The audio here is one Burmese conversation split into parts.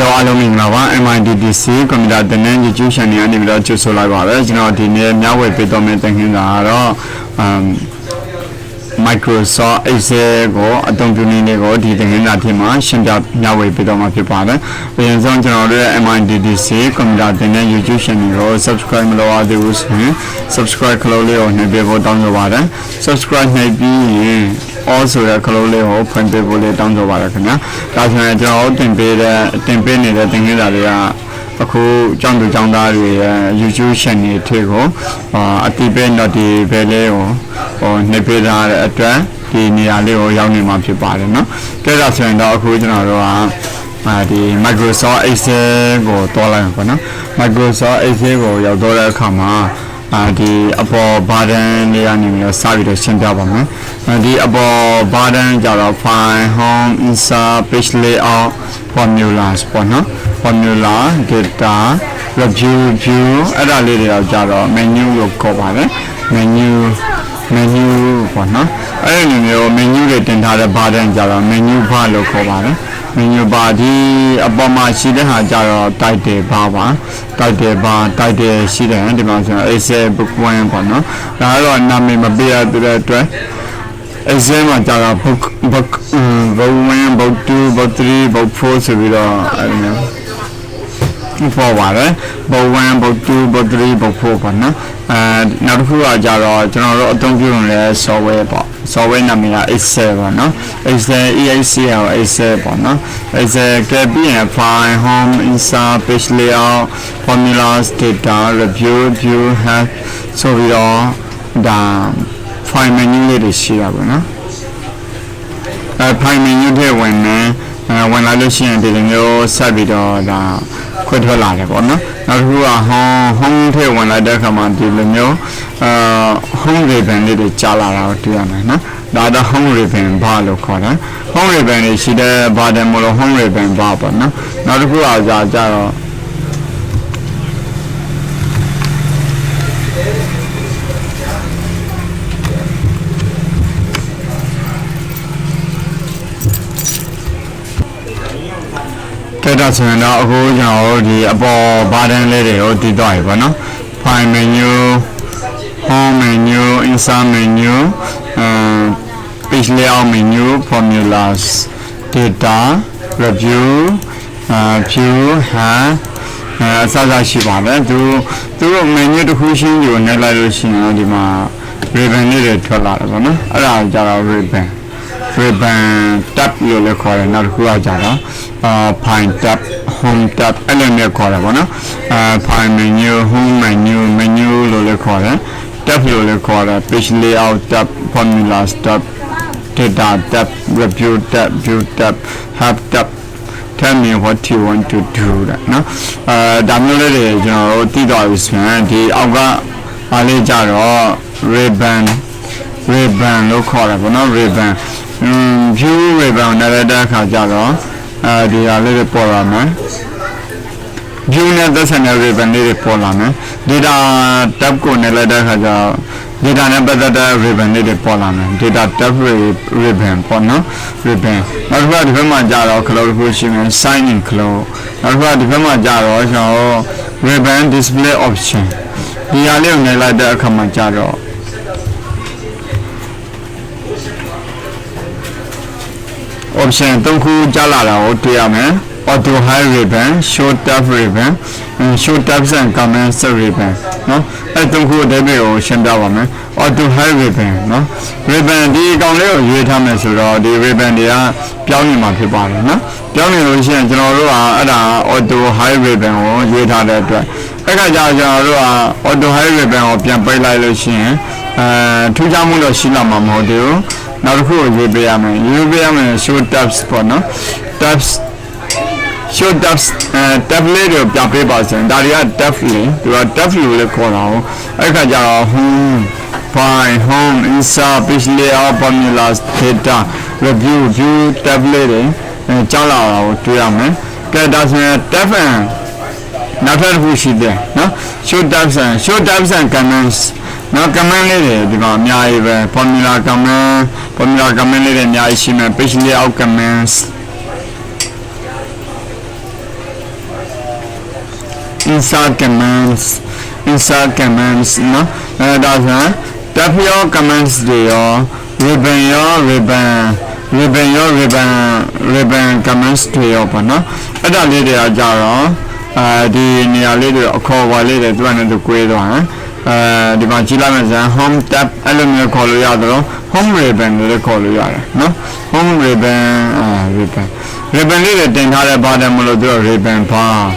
Hello, Alominglawa, mitdc community and education in the village of Solagara, the name Yahweh Pitomet and Microsoft Exego, a Tonguinigo, the Natima, Shinda Yahweh Pitoma Pipana, we are on mitdc community and education, subscribe below the rules, subscribe closely on the Bible down the water, subscribe maybe. Also, the colony open people down the water. That's when I draw tempe the thing that they are a cool John to John YouTube channel tego, a depend on the Veleo or Nepeda address, the Nialeo Yanima Pipano. That's when the Kujana the Microsoft Exego dollar. Microsoft Exego, your dollar come. The above button the animal service center the above button jara fine home inside page layout formulas formula data review view ada le jara menu lo ko ba le menu ko no menu le tin tha de button jara menu bar lo ko ba le menu bar di above ma shi de ha jara title bar ba title shi de di ma so essay book 1 pa no da lo na me ma be ya de atwa essay ma jara book 1 book 2 book 3 book 4 so bi do forပါတယ်book 1 book 2 book 3 book 4ပေါ့နော်နောက်တစ်ခုကကြတော့ကျွန်တော်တို့အသုံးပြုနေတဲ့ software ပေါ့ software နာမည်က Excel ပေါ့နော် Excel EXCL Excel ပေါ့နော် Excel ကပြီးရင် file home insert page layout formulas data review view help ဆိုပြီးတော့ဒါ file menu လေးတွေရှိတာပေါ့နော်file menu တွေဝင်လာလို့ရှိရင်ဒီလိုမျိုးဆက်ပြီးတော့ဒါခွဲထွက်လာတယ်ပေါ့နော်နောက်တစ်ခုက home ထဲဝင်လာတဲ့အခါမှာဒီလိုမျိုးhome ribbon လေးတွေကြားလာတာကိုတွေ့ရမယ်နော်ဒါတော့ home ribbon bar လို့ခေါ်တယ် home ribbon တွေရှိတဲ့ button မို့လို့ home ribbon bar ပေါ့နော်နောက်တစ်ခုကကြတော့ဒါဆိုရင်တော့အခုကျွန်တော်ဒီအပေါ်ဘာတန်းလေးတွေကိုတည်သွားပြီပေါ့နော် file menu home menu insert menu page layout menu formulas data review view အစရှိပါတယ်သူတို့ menu တစ်ခုရှင်းယူနေလိုက်လို့ရှိရင်ဒီမှာ ribbon လေးတွေထွက်လာတယ်ပေါ့နော်အဲ့ဒါကြတော့ ribbon tab လို့လည်းခေါ်တယ်နောက်တစ်ခုကကြတော့file tab home tab အဲ့လိုမျိုးခေါ်တယ်ပေါ့နော်file menu home menu လို့လည်းခေါ်တယ် tab လို့လည်းခေါ်တယ် page layout tab formulas tab data tab review tab view tab help tab tell me what you want to do တဲ့နော်ဒါမျိုးလေးတွေကျွန်တော်တို့သိသွားပြီဆိုရင်ဒီအောက်ကအားလေးကြတော့ ribbon လို့ခေါ်တယ်ပေါ့နော် ribbon view ribbon နဲ့တဲ့အခါကျတော့ဒီဟာလေးတွေပေါ်လာမယ် view နဲ့သက်ဆိုင်တဲ့ ribbon လေးတွေပေါ်လာမယ် data tab ကိုနဲ့လိုက်တဲ့အခါကျတော့ data နဲ့ပတ်သက်တဲ့ ribbon လေးတွေပေါ်လာမယ် data tab ribbon ပေါ့နော် ribbon နောက်တစ်ခါဒီဘက်မှာကျတော့ close လို့ရှိရင် sign in close နောက်တစ်ခါဒီဘက်မှာကျတော့ကျွန်တော် ribbon display option ဒီဟာလေးကိုနဲ့လိုက်တဲ့အခါမှာကျတော့ option 3ခုကြားလာတာကိုတွေ့ရမယ် auto hide ribbon show tab ribbon show tabs and comments ribbon နော်အဲ့3ခုအသေးပဲကိုရှင်းပြပါမယ် auto hide ribbon နော် ribbon ဒီအကောင်လေးကိုရွေးထားမယ်ဆိုတော့ဒီ ribbon တွေကပြောင်းနေမှာဖြစ်ပါတယ်နော်ပြောင်းနေလို့ရှိရင်ကျွန်တော်တို့ကအဲ့ဒါ auto hide ribbon ကိုရွေးထားတဲ့အတွက်အဲ့ကကြာကျွန်တော်တို့က auto hide ribbon ကိုပြန်ပိတ်လိုက်လို့ရှိရင်ထူးခြားမှုတော့ရှိလာမှာမဟုတ်သေးဘူးနောက်တစ်ခုကိုရွေးပေးရမယ် show tabs ပေါ့နော် tabs show tabs tab လေးတွေပြပေးပါစေဒါတွေက tab လေးသူက tab လို့လည်းခေါ်တာဟုတ်အဲ့ခါကျတော့ home file home insert page layout formulas data review view tab လေးတွေကြားလာတာကိုတွေ့ရမယ်ကဲဒါဆိုရင် tab နောက်ထပ်တစ်ခုရှိတယ်နော် show tabs and comments နော် comment လေးတွေဒီမှာအများကြီးပဲ formula comment လေးတွေအများကြီးရှိမယ် page layout comments insert commands no that's tap your commands there ribbon commands to your no that lady are jaro the near lady a call while lady to another quail the Manchila home tap aluminum call home ribbon the call no home ribbon lady then had a bottom of the ribbon pa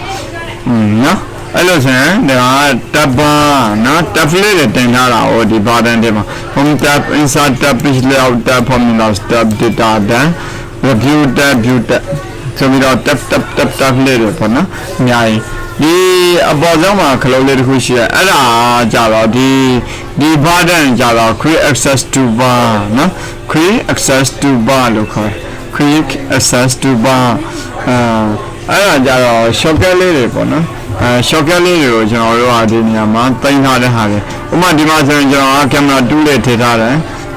no hello sir there are tap no tap lady then or the bottom home tap inside tap is layout tap home tap data then review tap so we don't tap lady for no yeah the about them closely who share java the button java create access to bar no create access to bar local create access to bar java shortly no shortly you know the man thing how to have it uma dimason camera do it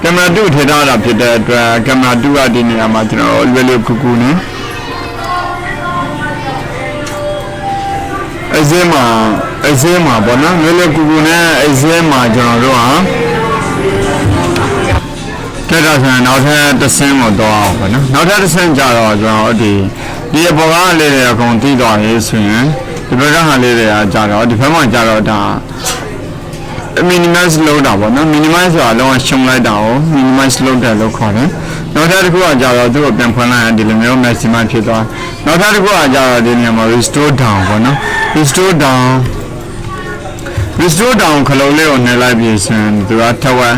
camera do it up to the camera do at the Yamatino really cuckoo Ezema bona mele kugune ezema jono ha teta san now the same mo do ba no now the same ja ro jono di abo ga le de akon ti do ye so yin di ba ga ha le de ya ja ro di ba ma ja ro da minimize လုပ်တာပေါ့နော် minimize ဆိုတာလုံးဝရှုံလိုက်တာကို minimize လုပ်တယ်လို့ခေါ်တယ်နောက်တစ်ခုကကြတော့သူ့ကိုပြန်ဖွင့်လိုက်ရင်ဒီလိုမျိုး maximum ဖြစ်သွားနောက်တစ်ခုကကြတော့ဒီနေရာမှာ restore down ပေါ့နော် restore down ခလုံးလေးကိုနှိပ်လိုက်ပြီးဆိုရင်သူကထပ်ဝဲ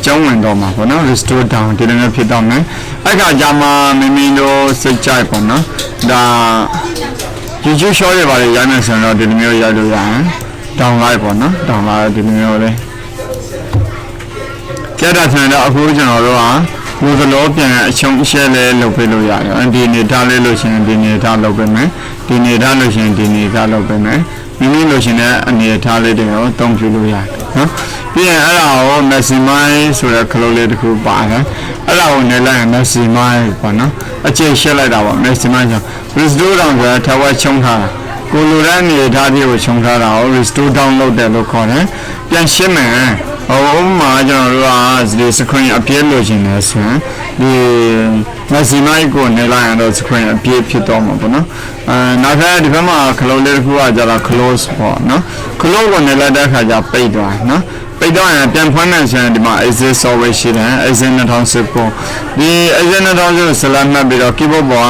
ကျောင်းဝင်တော့မှာပေါ့နော် restore down ဒီလိုမျိုးဖြစ်တော့မယ်အဲ့ခါကြမှာမိမိတို့စိတ်ကြိုက်ပေါ့နော်ဒါ YouTube short တွေပါလေရိုက်မယ်ဆိုရင်တော့ဒီလိုမျိုးရိုက်လို့ရရင်down လိုက်ပေါ့နော် down လိုက်ဒီလိုမျိုးလေးကြက်တာဆန်တော့အခုကျွန်တော်တို့ကဘုသလိုပြန်အချုံအရှဲလေးလုပ်ပေးလို့ရတယ်ဒီနေထားလေးလို့ရှိရင်ဒီနေထားလုပ်ပေးမယ်ဒီနေထားလို့ရှိရင်ဒီနေထားလုပ်ပေးမယ်မိမိလို့ရှိရင်အနေထားလေးတွေကိုတုံးပြလို့ရတယ်နော်ပြီးရင်အဲ့ဒါကို maximize ဆိုတဲ့ခလုံးလေးတစ်ခုပါတယ်အဲ့ဒါကိုနေလိုက်ရင် maximize ပေါ့နော်အခြေရှက်လိုက်တာပေါ့ maximize ဆို restore down ဆိုတာထပ်ဝဲချုံထားတာကိုလိုတဲ့အနေထားလေးကိုခြုံထားတာကို restore down လုပ်တယ်လို့ခေါ်တယ်ပြန်ရှင်းမယ်ဟိုမှာကျွန်တော်တို့ကဒီ screen အပြည့်လို့ရှင်နေဆိုရင်ဒီ maximize ကိုနေလိုက်ရင်တော့ screen အပြည့်ဖြစ်တော့မှာပေါ့နော်နောက်ထပ်ဒီဘက်မှာ close လေးတစ်ခုကကျတော့ close ပေါ့နော် close ကိုနေလိုက်တဲ့အခါကျပိတ်သွားနော်ပိတ်တော့ရင်ပြန်ဖွင့်မယ်ဆိုရင်ဒီမှာ exit software ရှိတယ် exit 2010ပေါ့ဒီ exit 2010 select မှတ်ပြီးတော့ keyboard ပေါ်က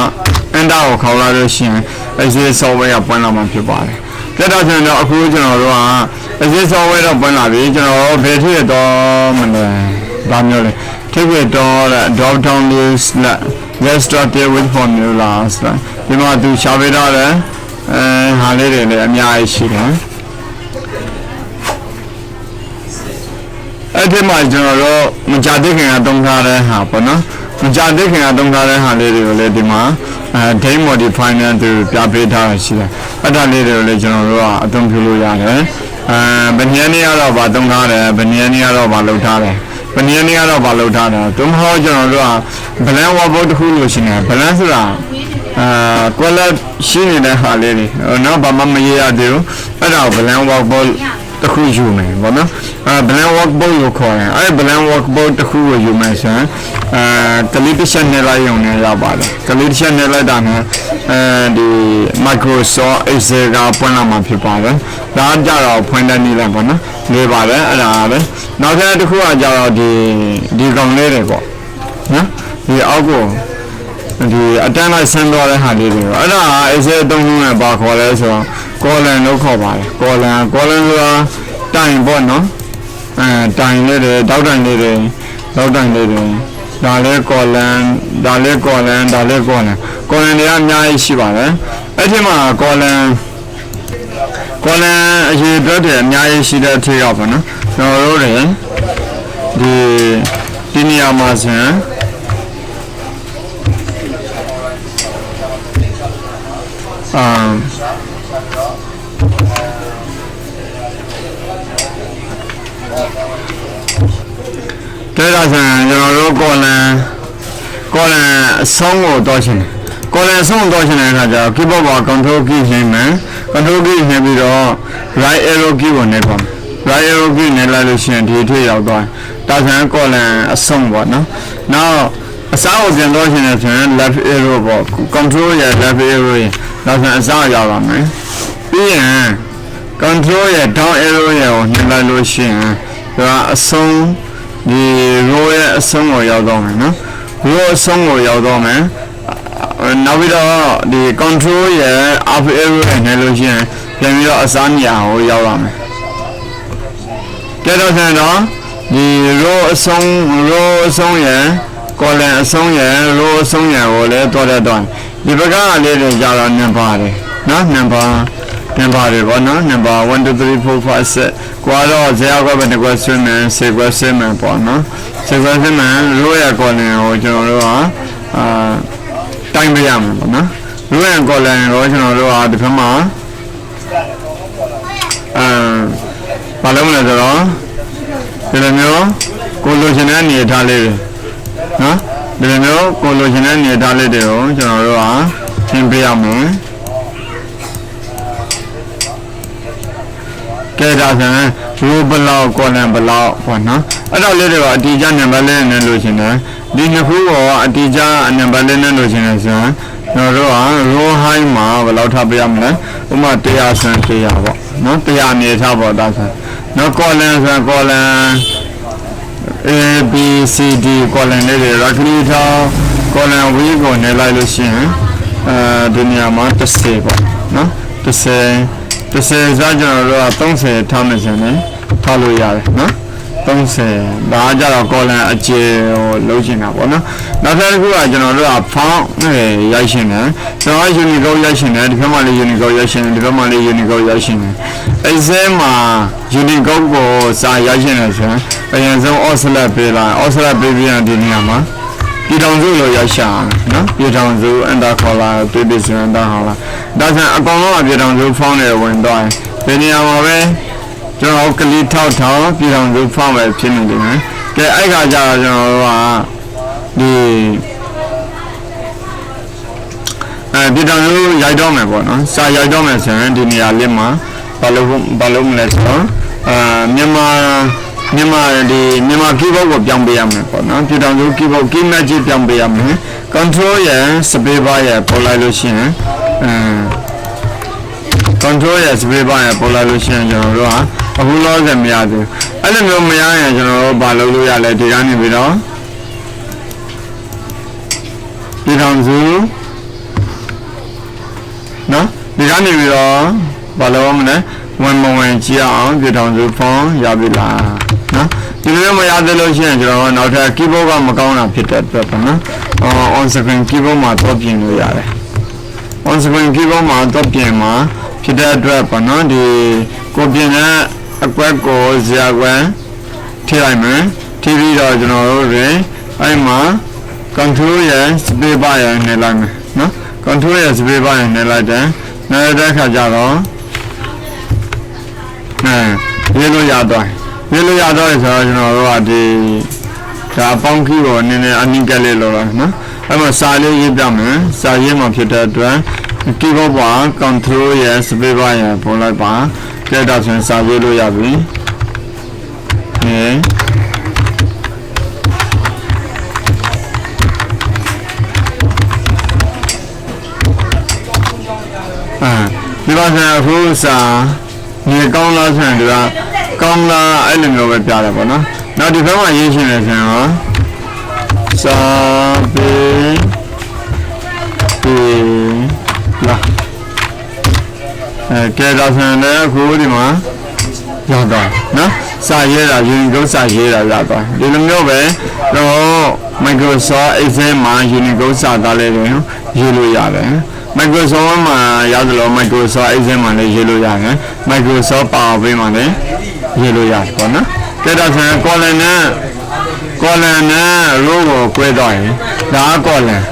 enter ကိုခေါက်လာလို့ရှိရင် exit software ကပွင့်လာမှာဖြစ်ပါတယ်ကြက်တော့ကျွန်တော်အခုကျွန်တော်တို့က exit software တော့ပွင့်လာပြီကျွန်တော်ဘယ်ထည့်တော့မလဲဒါမျိုးလေထည့်ရတော့ drop down list နဲ့ let's start with formulas ဒီမှာသူရှာပေးထားတယ်ဟာလေးတွေလည်းအများကြီးရှိတယ်အဲ့ဒီမှာကျွန်တော်တို့မကြသေးခင်ကတုံးထားတဲ့ဟာပေါ့နော်မကြသေးခင်ကတုံးထားတဲ့ဟာလေးတွေကိုလည်းဒီမှာdate modify နဲ့သူပြပေးထားတာရှိတယ်အဲ့ဒါလေးတွေကိုလည်းကျွန်တော်တို့ကအသုံးပြုလို့ရတယ်ဘယ်နည်းနည်းကတော့ဗာတုံးထားတယ်ဘယ်နည်းနည်းကတော့ဗာလုပ်ထားတယ်ဘယ်နည်းနည်းကတော့ဗာလုပ်ထားတယ်သူမဟုတ်ကျွန်တော်တို့က balance workbook တစ်ခုလို့ရှိနေ balance ဆိုတာquality ရှိနေတဲ့ဟာလေးတွေနော်ဘာမှမရရသေးဘူးအဲ့ဒါကို balance workbook တစ်ခုယူမယ်ဗောနော်balance workbook ကိုခေါ်တယ်အဲ့ balance workbook တစ်ခုကိုယူမယ်ဆိုရင်calculation နဲ့လိုက်ရုံနဲ့ရပါတယ် calculation နဲ့လိုက်တာနဲ့ဒီ Microsoft Excel ကပွင့်လာမှာဖြစ်ပါတယ်ဒါကြတော့ဖွင့်တဲ့နည်းလိုက်ဗောနော်လေးပါတယ်အဲ့ဒါပဲနောက်ထပ်တစ်ခုကကြတော့ဒီကောင်လေးတွေပေါ့နော်ဒီအောက်ကိုဒီအတန်းလိုက်ဆင်းသွားတဲ့ဟာလေးတွေအဲ့ဒါ Excel သုံးလုံးနဲ့ပါခေါ်လဲဆိုတော့ column လို့ခေါ်ပါတယ် column ဆိုတာတိုင်ပေါ့နော်တိုင်လေးတွေတောက်တိုင်လေးတွေတောက်တိုင်လေးတွေဒါလေး column ဒါလေး column ဒါလေး column တွေကအများကြီးရှိပါတယ်အဲ့ဒီမှာ column အရေးအတွက်တွေအများကြီးရှိတဲ့အထက်ကပေါ့နော်ကျွန်တော်တို့တွေဒီနေရာမှာဆိုရင်ကဲဒါဆိုရင်ကျွန်တော်တို့ကောလန်အဆုံးကိုတော့ရှင် ကော်လန်ဆုံးတော့ရှင်တဲ့အခါကျတော့ keyboard ပေါ် control key နှိပ်မယ် control key နှိပ်ပြီးတော့ right arrow key ကိုနှိပ်ပါမယ် right arrow key နှိပ်လိုက်လို့ရှိရင်ဒီထိရောက်သွားတာဆန်ကော်လန်အဆုံးပေါ့နော်နောက်အစားကိုပြန်တော့ရှင်တဲ့ဆိုရင် left arrow ပေါ့ control ရဲ့ left arrow ရဲ့ဒါဆိုရင်အစားရောက်ပါမယ်ပြီးရင် control ရဲ့ down arrow ရဲ့ကိုနှိပ်လိုက်လို့ရှိရင်ဒါအဆုံးဒီ row ရဲ့အဆုံးကိုရောက်တော့မယ်နော် row အဆုံးကိုရောက်တော့မယ်နောက်ပြီးတော့ဒီ control ရဲ့ up arrow နဲ့နှိပ်လို့ရှိရင်ပြန်ပြီးတော့အစားနေရာကိုရောက်လာမယ်ကြတော့ဆိုတော့ဒီ row အဆုံးရဲ့ column အဆုံးရဲ့ row အဆုံးရဲ့ကိုလည်းတွားတဲ့တွားဒီဘက်ကလေးတွေကြာတော့ number တွေနော် number တွေပေါ့နော် number 1 2 3 4 5 6ကွာတော့ဇာတ်ကွက်ပဲတစ်ကွက်ဆွဲမယ်10ကွက်ဆွဲမယ်ပေါ့နော်10ကွက်ဆွဲမယ် row ရဲ့ column ကိုကျွန်တော်တို့ကတိုင်းပေးရမှာပေါ့နော် row ရဲ့ column ကိုကျွန်တော်တို့ကဒီဘက်မှာဘာလို့မလဲဆိုတော့ဒီလိုမျိုးကိုလိုချင်တဲ့အနေထားလေးတွေနော်ဒီလိုမျိုးကိုလိုချင်တဲ့အနေထားလေးတွေကိုကျွန်တော်တို့ကသင်ပေးရမယ်ကဲဒါဆိုရင် row ဘလောက် column ဘလောက်ပေါ့နော်အဲ့တော့လေးတွေကအတီးကျနံပါတ်လေးနဲ့လို့ရှင်တယ်ဒီနှစ်ခုကအတီးကျနံပါတ်လေးနဲ့လို့ရှင်တယ်ဆိုရင်ကျွန်တော်တို့က row high မှာဘယ်လောက်ထားပေးရမလဲဥပမာ100ဆန်း100ပေါ့နော်100အနေထားပေါ့ဒါဆိုနော် column ဆိုရင် column A B C D column လေးတွေရခဏထား column V ကိုနေလိုက်လို့ရှိရင်ဒီနေရာမှာ30ပေါ့နော်30စားကျွန်တော်တို့က30ထားမယ်ဆိုရင်ထားလို့ရတယ်နော်30ဒါကြတော့ column အကျယ်ကိုလုံးချင်တာပေါ့နော်နောက်တစ်ခုကကျွန်တော်တို့က font ရိုက်ရှင်တယ်ကျွန်တော် Unicode ရိုက်ရှင်တယ်ဒီဘက်မှာလည်း Unicode ရိုက်ရှင်တယ်ဒီဘက်မှာလည်း Unicode ရိုက်ရှင်တယ်Excel မှာ Unicode ကိုစာရိုက်ရှင်တယ်ဆိုရင်အရင်ဆုံး offset ပေးလိုက် offset ပေးပြီးရင်ဒီနေရာမှာပြည်ထောင်စုလို့ရိုက်ရှာနော်ပြည်ထောင်စု enter ခေါ်လာတွေ့ပြီဆိုရင်ဒါဟောလာဒါဆိုအကောင်လုံးကပြည်ထောင်စု font တွေဝင်သွားရင်ဒီနေရာမှာပဲကျွန်တော်ကလီထောက်ပြည်ထောင်စု font ပဲဖြစ်နေတယ်နော်ကဲအဲ့ခါကျတော့ကျွန်တော်တို့ကဒီပြည်ထောင်စုရိုက်တော့မယ်ပေါ့နော်စာရိုက်တော့မယ်ဆိုရင်ဒီနေရာလေးမှာဘာလို့မလဲဆိုတော့မြန်မာ keyboard ကိုပြောင်းပေးရမယ်ပေါ့နော်ပြည်ထောင်စု keyboard key magic ပြောင်းပေးရမယ် control ရဲ့ space bar ရဲ့ပေါ်လိုက်လို့ရှိရင်control ရဲ့ space bar ရဲ့ပေါ်လိုက်လို့ရှိရင်ကျွန်တော်တို့ကအခုလောဆယ်မရသေးဘူးအဲ့လိုမျိုးမရရင်ကျွန်တော်တို့ဘာလုပ်လို့ရလဲဒီကနေပြီးတော့ပြည်ထောင်စုနော်ဒီကနေပြီးတော့ဘာလုပ်မလဲဝင်ကြည့်အောင်ပြည်ထောင်စု font ရပြီလားနော်ဒီလိုမရသေးလို့ရှိရင်ကျွန်တော်နောက်ထပ် keyboard ကမကောင်းတာဖြစ်တဲ့အတွက်ပေါ့နော်on screen keyboard မှာတော့ပြင်လို့ရတယ် on screen keyboard မှာတော့ပြင်မှာဖြစ်တဲ့အတွက်ပေါ့နော်ဒီကိုပြင်တဲ့အကွက်ကိုဇာကွက်ထိလိုက်မယ်ထိပြီးတော့ကျွန်တော်တို့တွေအဲ့မှာ control ရဲ့ space bar ရဲ့နေလိုက်မယ်နော် control ရဲ့ space bar ရဲ့နေလိုက်တယ်နေတဲ့ခါကျတော့ရေးလို့ရတော့ဆိုတော့ကျွန်တော်တို့ကဒီဒါပေါင်းခီးကိုနည်းနည်းအနိကလေးလောနော်အဲ့မှာစာလေးရေးပြမယ်စာရေးမှဖြစ်တဲ့အတွက် keyboard ပါ control ရဲ့ space bar ရဲ့ပေါ်လိုက်ပါကဲဒါဆိုရင်စာရေးလို့ရပြီဒီပါစံအခုစာနေကောင်းလားဆိုရင်ဒီကကောင်းလားအဲ့လိုမျိုးပဲပြတယ်ပေါ့နော်နောက်ဒီဘက်မှာရေးရှင်နေဆိုရင်စာပေလာကဲဒါဆိုရင်လည်းအခုဒီမှာရောက်တော့နော်စာရေးတာ Unicode စာရေးတာရတော့ဒီလိုမျိုးပဲတော့ Microsoft Excel မှာ Unicode စာသားလေးတွေရေးလို့ရတယ်Microsoft မှာရတယ်လို့ Microsoft Excel မှာလည်းရေးလို့ရတယ် Microsoft PowerPoint မှာလည်းရေးလို့ရတယ်ပေါ့နော်ကဲဒါဆိုရင် column နဲ့ row ကို꿰တော့ရင်ဒါက column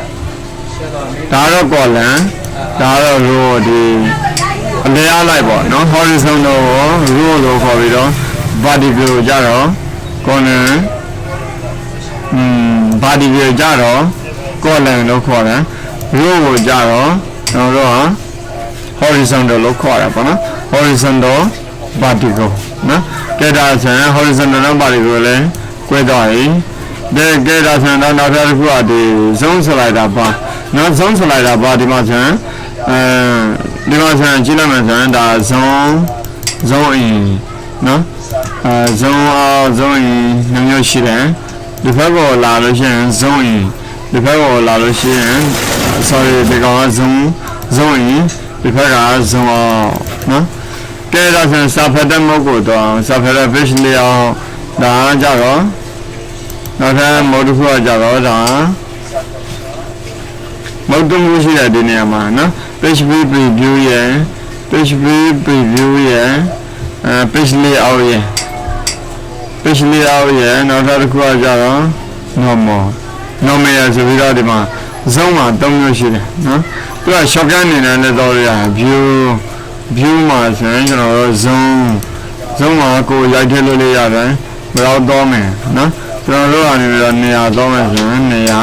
ဒါတော့ column ဒါတော့ row ဒီအလဲအားလိုက်ပေါ့နော် horizontal ကို row လို့ခေါ်ပြီးတော့ vertical ကိုကြတော့ column vertical ကြတော့ column လို့ခေါ်တယ် row ကိုကြတော့ကျွန်တော်တို့က horizontal လို့ခေါ်တာပေါ့နော် horizontal vertical နော်ကဲဒါဆိုရင် horizontal နဲ့ vertical လည်းကွဲသွားပြီကဲဒါဆိုရင်နောက်ထပ်တစ်ခုကဒီ zone slider bar နော် zone slider bar ဒီမှာဆိုရင်ဒီမှာဆိုရင်ကြည့်လိုက်မယ်ဆိုရင်ဒါ zone in နော်zone in မျိုးရှိတယ်ဒီဘက်ကိုလာလို့ရှိရင် zone in ဒီဘက်ကိုလာလို့ရှိရင် sorry ဒီကောင်က zone in ဒီဘက်က zone out နော်ကဲဒါဆိုရင်စာဖတ်တဲ့မုတ်ကိုတော့စာဖတ်တဲ့ page layout ဒါကြတော့နောက်ထပ်မုတ်တစ်ခုကကြတော့ဒါမုတ်တုံးရှိတဲ့ဒီနေရာမှာနော် page preview ရယ် page preview ရယ်page layout ရယ် page layout ရယ်နောက်ထပ်တစ်ခုကကြတော့ normal ရယ်ဆိုပြီးတော့ဒီမှာ zone မှာ3မျိုးရှိတယ်နော်သူက shortcut အနေနဲ့လည်းတော့ရ view မှာဆိုရင်ကျွန်တော်တို့ zone မှာကိုရိုက်ထည့်လို့ရတယ်ဘယ်တော့တော့မယ်နော်ကျွန်တော်တို့အနေနဲ့နေရာတော့မယ်ဆိုရင်နေရာ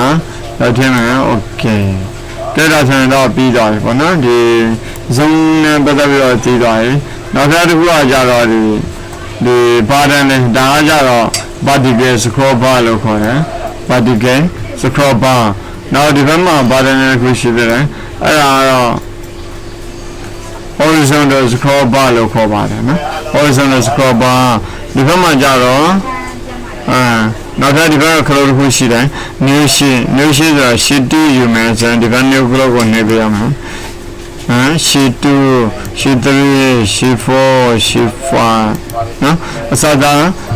ရိုက်ထည့်မယ် okay ကဲဒါဆိုရင်တော့ပြီးသွားပြီပေါ့နော်ဒီ zone နဲ့ပတ်သက်ပြီးတော့ကြည့်သွားပြီနောက်တစ်ခုကကြတော့ဒီ button နဲ့ဒါကကြတော့ vertical scroll bar လို့ခေါ်တယ် vertical scroll bar နောက်ဒီဘက်မှာ button နဲ့ခုရှိတယ်အဲ့ဒါတော့ horizontal scroll bar လို့ခေါ်ပါတယ်နော် horizontal scroll bar ဒီဘက်မှာကြတော့နောက်ထပ်ဒီဘက်ကခလုတ်တစ်ခုရှိတယ် new sheet ဆိုတာ sheet 2 ယူမယ်ဆိုရင်ဒီဘက် new ခလုတ်ကိုနေပြရမယ်sheet 2 sheet 3 sheet 4 sheet 5နော်အစသာ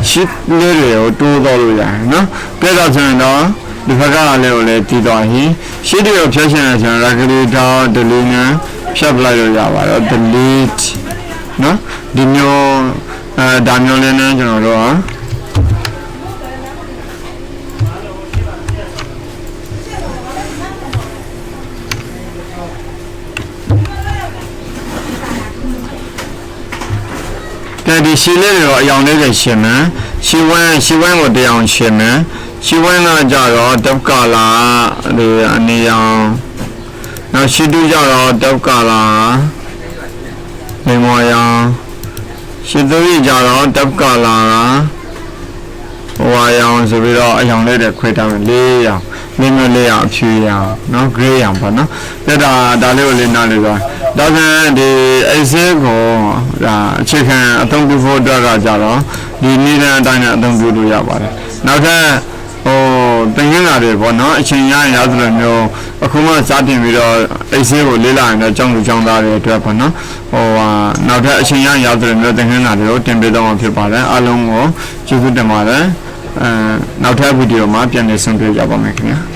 sheet လေးတွေကိုတိုးတော့လို့ရတယ်နော်ပြည့်တော့ဆိုရင်တော့ဒီဘက်ကလည်းကိုလည်းတည်သွားပြီ sheet တွေကိုဖြတ်ချင်တယ်ဆိုရင် right click ထောက် delete နဲ့ဖြတ်ပလိုက်လို့ရပါတယ် delete နော်ဒီမျိုးဒါမျိုးလေးနဲ့ကျွန်တော်တို့ဒီရှီလေးတွေတော့အယောင်လေးတွေရှင်းမယ်ရှီဝမ်းကိုတရားအောင်ရှင်းမယ်ရှီဝမ်းကကြတော့တက်ကာလာဒီအနေအောင်နောက်ရှီတူကြတော့တက်ကာလာနေမော်ရောင်ရှီသူကြီးကြတော့တက်ကာလာဝါရောင်ဆိုပြီးတော့အယောင်လေးတွေခွဲထားမယ်၄ရောင်မျိုးလေးရောင်အဖြူရောင်နော် gray ရောင်ပေါ့နော်ဒါလေးကိုလေးနားလေးသွားဒါဆိုရင်ဒီ excel ကိုဒါအခြေခံအသုံးပြုဖို့အတွက်ကကြတော့ဒီနည်းလမ်းအတိုင်းနဲ့အသုံးပြုလို့ရပါတယ်နောက်ထပ်သင်ခန်းစာတွေပေါ့နော်အချိန်ရရင်ရသလိုမျိုးအခုမှစတင်ပြီးတော့ excel ကိုလေ့လာရင်တော့ကျောင်းသူကျောင်းသားတွေအတွက်ပေါ့နော်နောက်ထပ်အချိန်ရရင်ရသလိုမျိုးသင်ခန်းစာတွေကိုတင်ပေးတော့မှာဖြစ်ပါတယ်အားလုံးကိုကျေးဇူးတင်ပါတယ်နောက်ထပ်ဗီဒီယိုမှာပြန်လည်ဆုံတွေ့ကြပါမယ်ခင်ဗျာ